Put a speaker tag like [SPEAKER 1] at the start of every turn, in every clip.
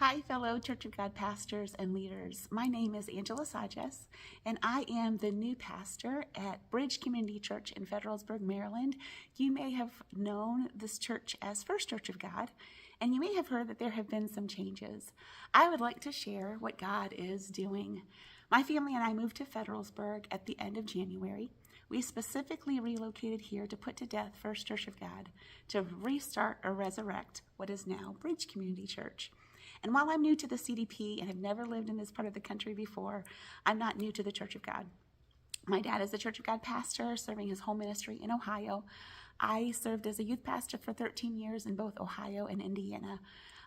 [SPEAKER 1] Hi, fellow Church of God pastors and leaders. My name is Angela Sages, and I am the new pastor at Bridge Community Church in Federalsburg, Maryland. You may have known this church as First Church of God, and you may have heard that there have been some changes. I would like to share what God is doing. My family and I moved to Federalsburg at the end of January. We specifically relocated here to put to death First Church of God, to restart or resurrect what is now Bridge Community Church. And while I'm new to the CDP and have never lived in this part of the country before, I'm not new to the Church of God. My dad is the Church of God pastor, serving his home ministry in Ohio. I served as a youth pastor for 13 years in both Ohio and Indiana.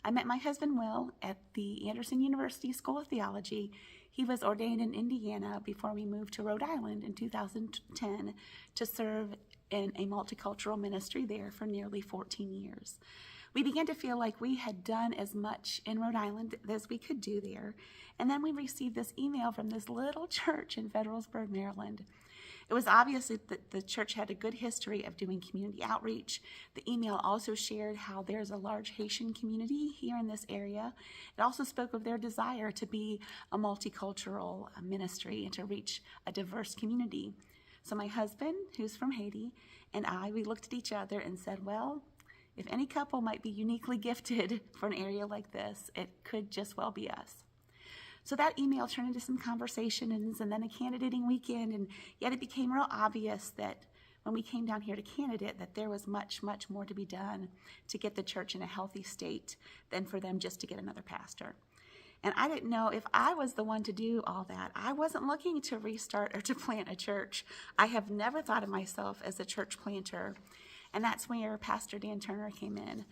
[SPEAKER 1] I met my husband, Will, at the Anderson University School of Theology. He was ordained in Indiana before we moved to Rhode Island in 2010 to serve in a multicultural ministry there for nearly 14 years. We began to feel like we had done as much in Rhode Island as we could do there. And then we received this email from this little church in Federalsburg, Maryland. It was obvious that the church had a good history of doing community outreach. The email also shared how there's a large Haitian community here in this area. It also spoke of their desire to be a multicultural ministry and to reach a diverse community. So my husband, who's from Haiti, and we looked at each other and said, well, if any couple might be uniquely gifted for an area like this, it could just well be us. So that email turned into some conversations and then a candidating weekend, and yet it became real obvious that when we came down here to candidate that there was much, much more to be done to get the church in a healthy state than for them just to get another pastor. And I didn't know if I was the one to do all that. I wasn't looking to restart or to plant a church. I have never thought of myself as a church planter. And that's where Pastor Dan Turner came in.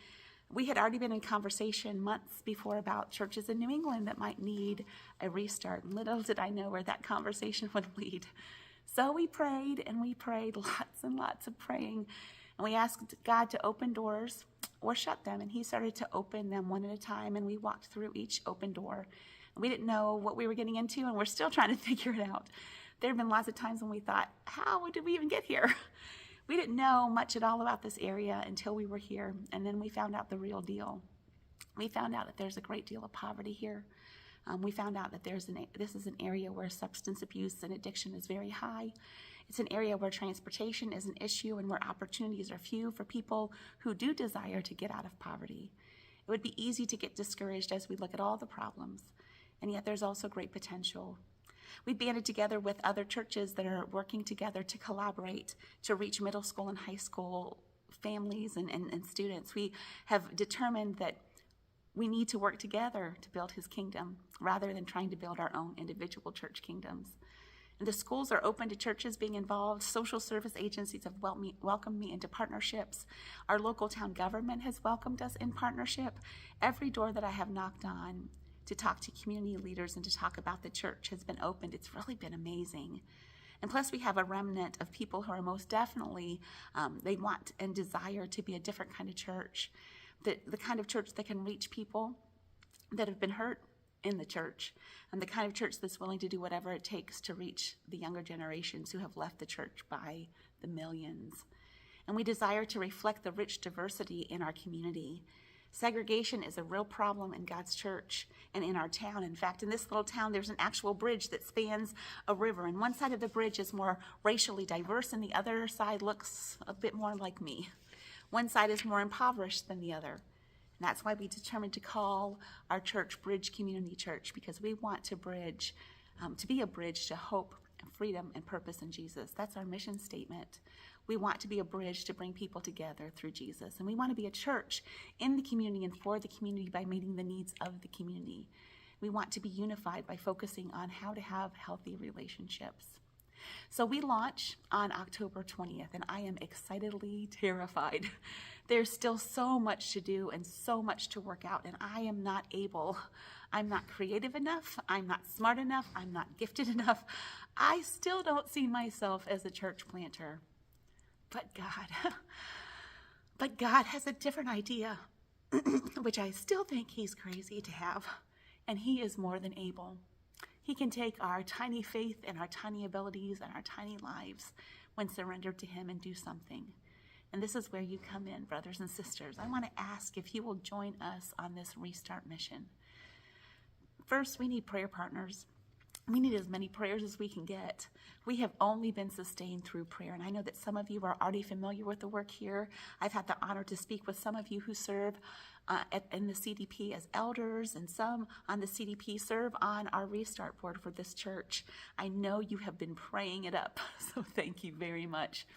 [SPEAKER 1] We had already been in conversation months before about churches in New England that might need a restart. Little did I know where that conversation would lead. So we prayed and we prayed, lots and lots of praying. And we asked God to open doors or shut them. And he started to open them one at a time. And we walked through each open door. And we didn't know what we were getting into, and we're still trying to figure it out. There have been lots of times when we thought, how did we even get here? We didn't know much at all about this area until we were here, and then we found out the real deal. We found out that there's a great deal of poverty here. We found out that this is an area where substance abuse and addiction is very high. It's an area where transportation is an issue and where opportunities are few for people who do desire to get out of poverty. It would be easy to get discouraged as we look at all the problems, and yet there's also great potential. We banded together with other churches that are working together to collaborate to reach middle school and high school families and students. We have determined that we need to work together to build his kingdom rather than trying to build our own individual church kingdoms. And the schools are open to churches being involved. Social service agencies have welcomed me into partnerships. Our local town government has welcomed us in partnership. Every door that I have knocked on to talk to community leaders and to talk about the church has been opened. It's really been amazing. And plus we have a remnant of people who are most definitely, they want and desire to be a different kind of church, the kind of church that can reach people that have been hurt in the church, and the kind of church that's willing to do whatever it takes to reach the younger generations who have left the church by the millions. And we desire to reflect the rich diversity in our community. Segregation is a real problem in God's church and in our town. In fact, in this little town, there's an actual bridge that spans a river. And one side of the bridge is more racially diverse, and the other side looks a bit more like me. One side is more impoverished than the other. And that's why we determined to call our church Bridge Community Church, because we want to bridge, to be a bridge to hope, freedom, and purpose in Jesus. That's our mission statement. We want to be a bridge to bring people together through Jesus. And we want to be a church in the community and for the community by meeting the needs of the community. We want to be unified by focusing on how to have healthy relationships. So we launch on October 20th, and I am excitedly terrified. There's still so much to do and so much to work out, and I am not able. I'm not creative enough. I'm not smart enough. I'm not gifted enough. I still don't see myself as a church planter. But God has a different idea, which I still think he's crazy to have, and he is more than able. He can take our tiny faith and our tiny abilities and our tiny lives when surrendered to him and do something. And this is where you come in, brothers and sisters. I want to ask if you will join us on this restart mission. First, we need prayer partners. We need as many prayers as we can get. We have only been sustained through prayer. And I know that some of you are already familiar with the work here. I've had the honor to speak with some of you who serve in the CDP as elders, and some on the CDP serve on our Restart Board for this church. I know you have been praying it up, so thank you very much.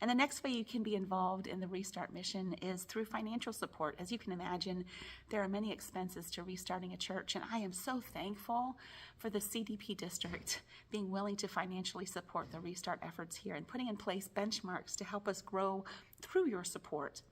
[SPEAKER 1] And the next way you can be involved in the Restart mission is through financial support. As you can imagine, there are many expenses to restarting a church, and I am so thankful for the CDP District being willing to financially support the restart efforts here and putting in place benchmarks to help us grow through your support.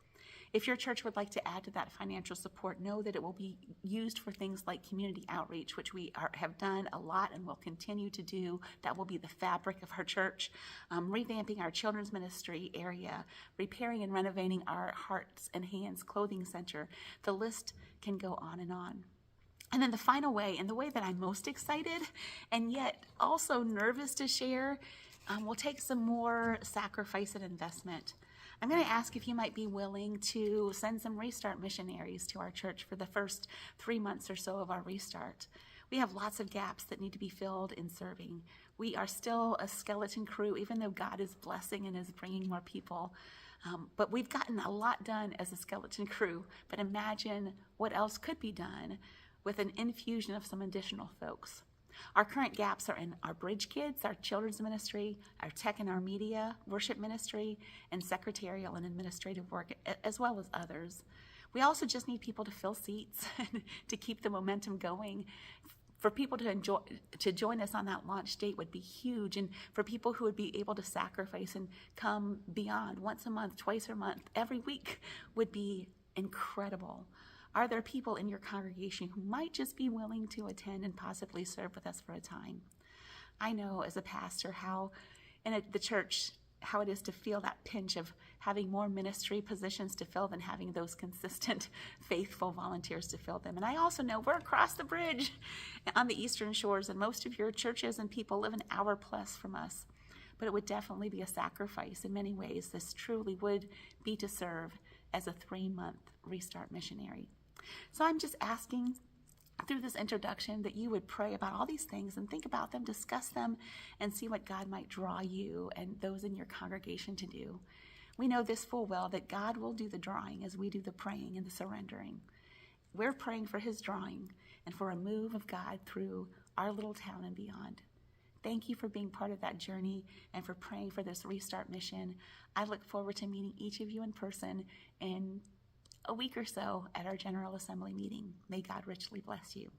[SPEAKER 1] If your church would like to add to that financial support, know that it will be used for things like community outreach, which we have done a lot and will continue to do. That will be the fabric of our church. Revamping our children's ministry area, repairing and renovating our Hearts and Hands Clothing Center. The list can go on and on. And then the final way, and the way that I'm most excited and yet also nervous to share, will take some more sacrifice and investment. I'm going to ask if you might be willing to send some restart missionaries to our church for the first 3 months or so of our restart. We have lots of gaps that need to be filled in serving. We are still a skeleton crew, even though God is blessing and is bringing more people. But we've gotten a lot done as a skeleton crew. But imagine what else could be done with an infusion of some additional folks. Our current gaps are in our Bridge Kids, our children's ministry, our tech and our media, worship ministry, and secretarial and administrative work, as well as others. We also just need people to fill seats to keep the momentum going. For people to join us on that launch date would be huge, and for people who would be able to sacrifice and come beyond once a month, twice a month, every week would be incredible. Are there people in your congregation who might just be willing to attend and possibly serve with us for a time? I know as a pastor how in the church, how it is to feel that pinch of having more ministry positions to fill than having those consistent, faithful volunteers to fill them. And I also know we're across the bridge on the eastern shores, and most of your churches and people live an hour plus from us. But it would definitely be a sacrifice in many ways. This truly would be to serve as a 3-month restart missionary. So I'm just asking through this introduction that you would pray about all these things and think about them, discuss them, and see what God might draw you and those in your congregation to do. We know this full well that God will do the drawing as we do the praying and the surrendering. We're praying for his drawing and for a move of God through our little town and beyond. Thank you for being part of that journey and for praying for this restart mission. I look forward to meeting each of you in person in a week or so at our General Assembly meeting. May God richly bless you.